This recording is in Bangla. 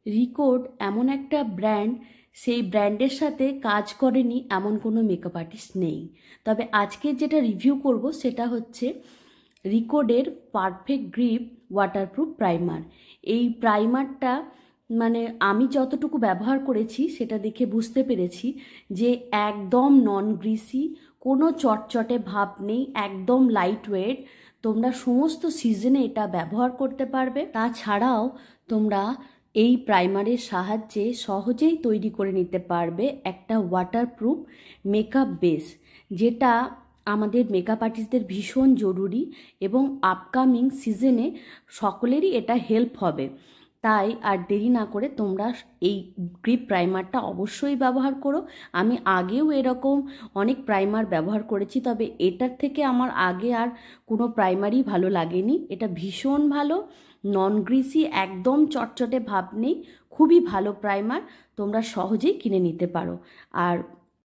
রিকোড এমন একটা ব্র্যান্ড, সেই ব্র্যান্ডের সাথে কাজ করেনি এমন কোনো মেকআপ আর্টিস্ট নেই। তবে আজকে যেটা রিভিউ করব সেটা হচ্ছে রিকোডের পারফেক্ট গ্রিপ ওয়াটারপ্রুফ প্রাইমার। এই প্রাইমারটা মানে আমি যতটুকু ব্যবহার করেছি সেটা দেখে বুঝতে পেরেছি যে একদম নন গ্রিসি, কোনো চটচটে ভাব নেই, একদম লাইট ওয়েট। তোমরা সমস্ত সিজনে এটা ব্যবহার করতে পারবে। তাছাড়াও তোমরা এই প্রাইমারের সাহায্যে সহজেই তৈরি করে নিতে পারবে একটা ওয়াটারপ্রুফ মেকআপ বেস, যেটা আমাদের মেকআপ আর্টিস্টদের ভীষণ জরুরি এবং আপকামিং সিজনে সকলেরই এটা হেল্প হবে। তাই আর দেরি না করে তোমরা এই গ্রিপ প্রাইমারটা অবশ্যই ব্যবহার করো। আমি আগেও এরকম অনেক প্রাইমার ব্যবহার করেছি, তবে এটার থেকে আমার আগে আর কোনো প্রাইমারই ভালো লাগেনি। এটা ভীষণ ভালো, নন গ্রিসি, একদম চটচটে ভাব নেই, খুবই ভালো প্রাইমার, তোমরা সহজেই কিনে নিতে পারো। আর